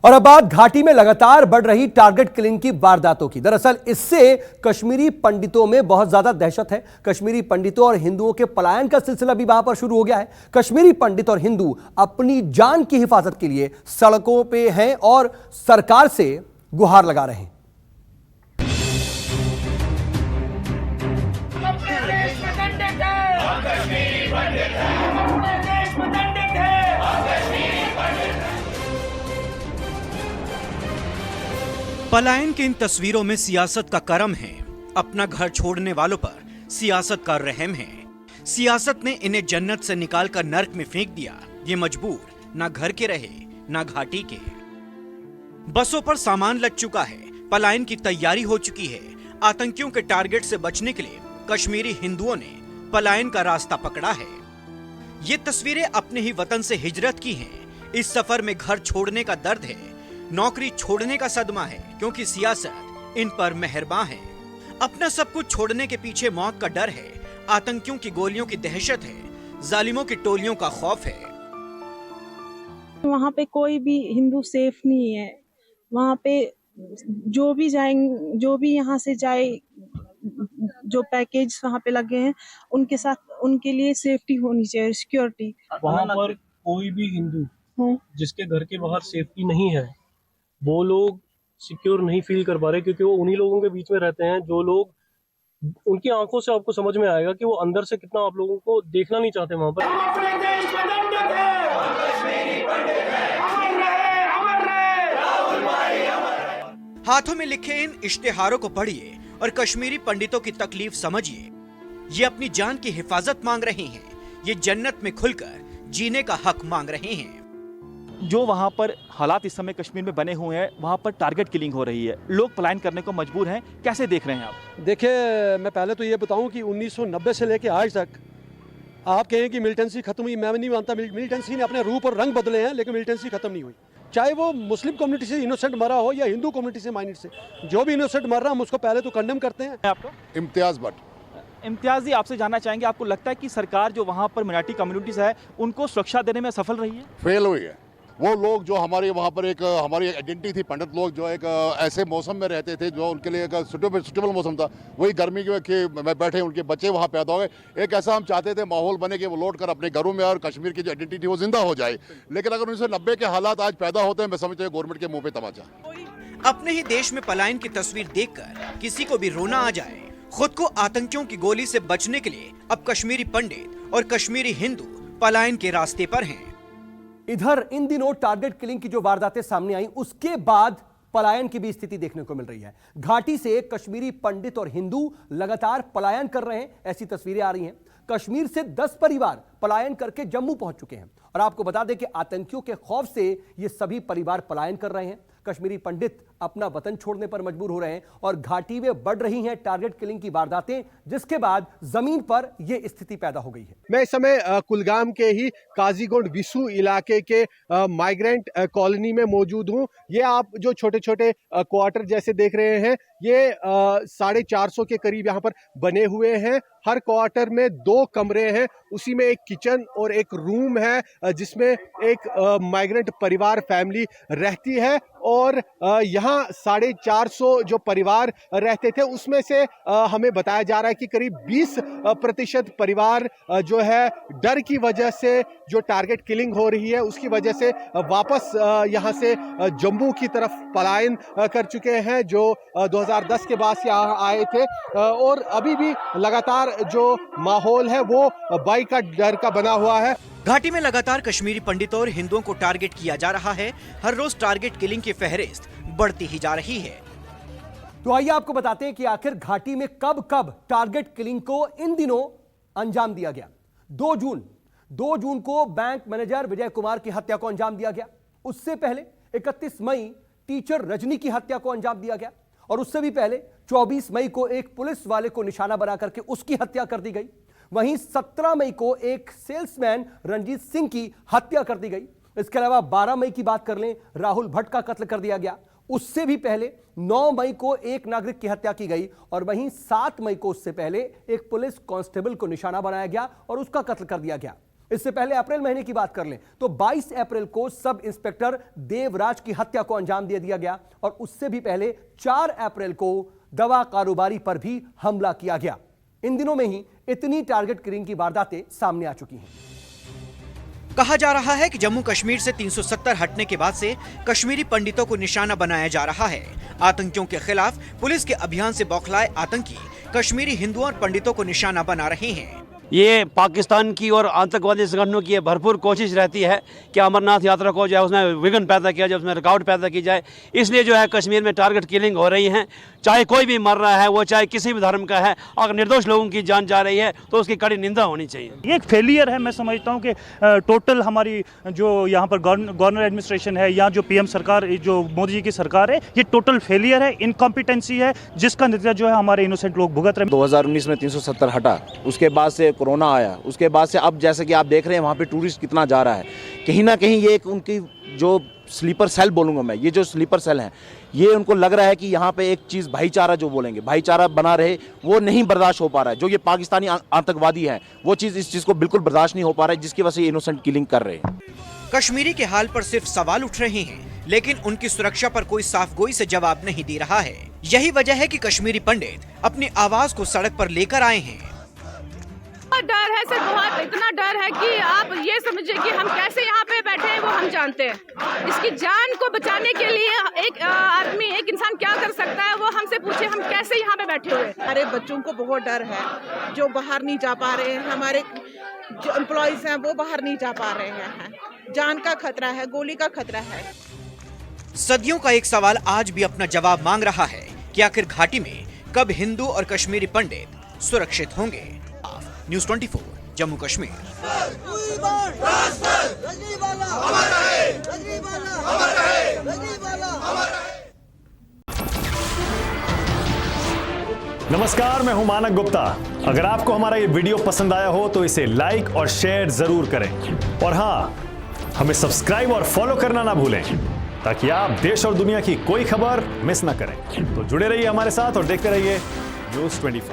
और अब बात घाटी में लगातार बढ़ रही टारगेट किलिंग की वारदातों की। दरअसल इससे कश्मीरी पंडितों में बहुत ज्यादा दहशत है। कश्मीरी पंडितों और हिंदुओं के पलायन का सिलसिला भी वहां पर शुरू हो गया है। कश्मीरी पंडित और हिंदू अपनी जान की हिफाजत के लिए सड़कों पे हैं और सरकार से गुहार लगा रहे हैं। पलायन की इन तस्वीरों में सियासत का करम है। अपना घर छोड़ने वालों पर सियासत का रहम है। सियासत ने इन्हें जन्नत से निकालकर नर्क में फेंक दिया। ये मजबूर ना घर के रहे ना घाटी के। बसों पर सामान लग चुका है। पलायन की तैयारी हो चुकी है। आतंकियों के टारगेट से बचने के लिए कश्मीरी हिंदुओं ने पलायन का रास्ता पकड़ा है। ये तस्वीरें अपने ही वतन से हिजरत की हैं। इस सफर में घर छोड़ने का दर्द है, नौकरी छोड़ने का सदमा है, क्योंकि सियासत इन पर मेहरबान है। अपना सब कुछ छोड़ने के पीछे मौत का डर है, आतंकियों की गोलियों की दहशत है, जालिमों की टोलियों का खौफ है। वहाँ पे कोई भी हिंदू सेफ नहीं है। वहाँ पे जो भी जाएंगे, जो भी यहाँ से जाए, जो पैकेज वहाँ पे लगे हैं उनके साथ उनके लिए सेफ्टी होनी चाहिए, सिक्योरिटी। वहाँ पर कोई भी हिंदू जिसके घर के बाहर सेफ्टी नहीं है, वो लोग सिक्योर नहीं फील कर पा रहे, क्योंकि वो उन्हीं लोगों के बीच में रहते हैं जो लोग, उनकी आंखों से आपको समझ में आएगा कि वो अंदर से कितना आप लोगों को देखना नहीं चाहते वहां पर। हाथों में लिखे इन इश्तिहारों को पढ़िए और कश्मीरी पंडितों की तकलीफ समझिए। ये अपनी जान की हिफाजत मांग रहे हैं। ये जन्नत में खुलकर जीने का हक मांग रहे हैं। जो वहाँ पर हालात इस समय कश्मीर में बने हुए हैं, वहाँ पर टारगेट किलिंग हो रही है, लोग पलायन करने को मजबूर हैं। कैसे देख रहे हैं आप? देखिए, मैं पहले तो ये बताऊं कि 1990 से लेके आज तक आप कहें कि मिलिटेंसी खत्म हुई, मैं नहीं मानता। मिलिटेंसी ने अपने रूप और रंग बदले हैं, लेकिन मिलिटेंसी खत्म नहीं हुई। चाहे वो मुस्लिम कम्युनिटी से इनोसेंट मरा हो या हिंदू कम्युनिटी से, माइनर से, जो भी इनोसेंट मर रहा हम उसको पहले तो कंडेम करते हैं। आपको इम्तियाज भट्ट। इम्तियाज जी, आपसे जानना चाहेंगे, आपको लगता है कि सरकार जो वहाँ पर मिnority कम्युनिटीज है उनको सुरक्षा देने में सफल रही है? फेल हुई है। वो लोग जो हमारे वहाँ पर एक हमारी आइडेंटिटी थी, पंडित लोग जो एक ऐसे मौसम में रहते थे जो उनके लिए एक सुटेबल मौसम था, वही गर्मी में बैठे उनके बच्चे वहाँ पैदा हो गए। एक ऐसा हम चाहते थे माहौल बने कि वो लौट कर अपने घरों में और कश्मीर की जो आइडेंटिटी थी वो जिंदा हो जाए। लेकिन अगर 1990 के हालात आज पैदा होते हैं, मैं समझता हूँ गवर्नमेंट के मुंह पे तमाचा। अपने ही देश में पलायन की तस्वीर देखकर किसी को भी रोना आ जाए। खुद को आतंकियों की गोली से बचने के लिए अब कश्मीरी पंडित और कश्मीरी हिंदू पलायन के रास्ते पर हैं। इधर इन दिनों टारगेट किलिंग की जो वारदातें सामने आई, उसके बाद पलायन की भी स्थिति देखने को मिल रही है। घाटी से कश्मीरी पंडित और हिंदू लगातार पलायन कर रहे हैं, ऐसी तस्वीरें आ रही हैं। कश्मीर से 10 परिवार पलायन करके जम्मू पहुंच चुके हैं और आपको बता दें कि आतंकियों के खौफ से ये सभी परिवार पलायन कर रहे हैं। कश्मीरी पंडित अपना वतन छोड़ने पर मजबूर हो रहे हैं और घाटी में बढ़ रही हैं टारगेट किलिंग की वारदातें, जिसके बाद जमीन पर यह स्थिति पैदा हो गई है। मैं इस समय कुलगाम के ही काजीगुंड विसू इलाके के माइग्रेंट कॉलोनी में मौजूद हूं। ये आप जो छोटे छोटे क्वार्टर जैसे देख रहे हैं, ये 450 के करीब यहाँ पर बने हुए हैं। हर क्वार्टर में 2 कमरे हैं, उसी में एक किचन और एक रूम है जिसमें एक माइग्रेंट परिवार फैमिली रहती है। और यहाँ 450 जो परिवार रहते थे, उसमें से हमें बताया जा रहा है कि करीब 20% परिवार जो है डर की वजह से, जो टारगेट किलिंग हो रही है उसकी वजह से वापस यहाँ से जम्मू की तरफ पलायन कर चुके हैं, जो 2010 के बाद से यहाँ आए थे। और अभी भी लगातार जो माहौल है वो बाई का डर का बना हुआ है। घाटी में लगातार कश्मीरी पंडितों और हिंदुओं को टारगेट किया जा रहा है। हर रोज टारगेट किलिंग की फहरिस्त बढ़ती ही जा रही है। तो आइए आपको बताते हैं कि आखिर घाटी में कब कब टारगेट किलिंग को इन दिनों अंजाम दिया गया। 2 जून को बैंक मैनेजर विजय कुमार की हत्या को अंजाम दिया गया। उससे पहले 31 मई टीचर रजनी की हत्या को अंजाम दिया गया और उससे भी पहले 24 मई को एक पुलिस वाले को निशाना बना करके उसकी हत्या कर दी गई। वहीं 17 मई को एक सेल्समैन रंजीत सिंह की हत्या कर दी गई। इसके अलावा 12 मई की बात कर लें, राहुल भट्ट का कत्ल कर दिया गया। उससे भी पहले 9 मई को एक नागरिक की हत्या की गई और वहीं 7 मई को उससे पहले एक पुलिस कांस्टेबल को निशाना बनाया गया और उसका कत्ल कर दिया गया। इससे पहले अप्रैल महीने की बात कर लें तो 22 अप्रैल को सब इंस्पेक्टर देवराज की हत्या को अंजाम दे दिया गया और उससे भी पहले 4 अप्रैल को दवा कारोबारी पर भी हमला किया गया। इन दिनों में ही इतनी टारगेट किलिंग की वारदातें सामने आ चुकी हैं। कहा जा रहा है कि जम्मू कश्मीर से 370 हटने के बाद से कश्मीरी पंडितों को निशाना बनाया जा रहा है। आतंकियों के खिलाफ पुलिस के अभियान से बौखलाए आतंकी कश्मीरी हिंदुओं और पंडितों को निशाना बना रहे हैं। ये पाकिस्तान की और आतंकवादी संगठनों की भरपूर कोशिश रहती है कि अमरनाथ यात्रा को जो है उसमें विघ्न पैदा किया जाए, उसमें रुकावट पैदा की जाए। इसलिए जो है कश्मीर में टारगेट किलिंग हो रही है। चाहे कोई भी मर रहा है, वो चाहे किसी भी धर्म का है, अगर निर्दोष लोगों की जान जा रही है तो उसकी कड़ी निंदा होनी चाहिए। ये एक फेलियर है। मैं समझता हूँ कि टोटल हमारी जो यहाँ पर गवर्नर एडमिनिस्ट्रेशन है या जो पीएम सरकार, जो मोदी जी की सरकार है, ये टोटल फेलियर है, इनकॉम्पिटेंसी है, जिसका नतीजा जो है हमारे इनोसेंट लोग भुगत रहे हैं। 2019 में 370 हटा, उसके बाद से कोरोना आया, उसके बाद से अब जैसे कि आप देख रहे हैं वहाँ पे टूरिस्ट कितना जा रहा है। कहीं ना कहीं ये एक उनकी जो स्लीपर सेल बोलूँगा मैं, ये जो स्लीपर सेल हैं, ये उनको लग रहा है कि यहाँ पे एक चीज़ भाईचारा जो बोलेंगे, भाईचारा बना रहे, वो नहीं बर्दाश्त हो पा रहा है। जो ये पाकिस्तानी आतंकवादी हैं, वो चीज़ इस चीज़ को बिल्कुल बर्दाश्त नहीं हो पा रहा है, जिसकी वजह से इनोसेंट किलिंग कर रहे हैं। कश्मीरी के हाल पर सिर्फ सवाल उठ रहे हैं, लेकिन उनकी सुरक्षा पर कोई साफ गोई से जवाब नहीं दे रहा है। यही वजह है कि कश्मीरी पंडित अपनी आवाज को सड़क पर लेकर आए हैं। डर है सर, बहुत इतना डर है कि आप ये समझिए कि हम कैसे यहाँ पे बैठे हैं वो हम जानते हैं। इसकी जान को बचाने के लिए एक आदमी, एक इंसान क्या कर सकता है वो हमसे पूछे, हम कैसे यहाँ पे बैठे हुए। हमारे बच्चों को बहुत डर है, जो बाहर नहीं जा पा रहे हैं, हमारे जो एम्प्लॉयज हैं वो बाहर नहीं जा पा रहे हैं। जान का खतरा है, गोली का खतरा है। सदियों का एक सवाल आज भी अपना जवाब मांग रहा है कि आखिर घाटी में कब हिंदू और कश्मीरी पंडित सुरक्षित होंगे। न्यूज़ 24 जम्मू कश्मीर। नमस्कार, मैं हूं मानक गुप्ता। अगर आपको हमारा ये वीडियो पसंद आया हो तो इसे लाइक और शेयर जरूर करें और हां, हमें सब्सक्राइब और फॉलो करना ना भूलें ताकि आप देश और दुनिया की कोई खबर मिस ना करें। तो जुड़े रहिए हमारे साथ और देखते रहिए न्यूज़ 24।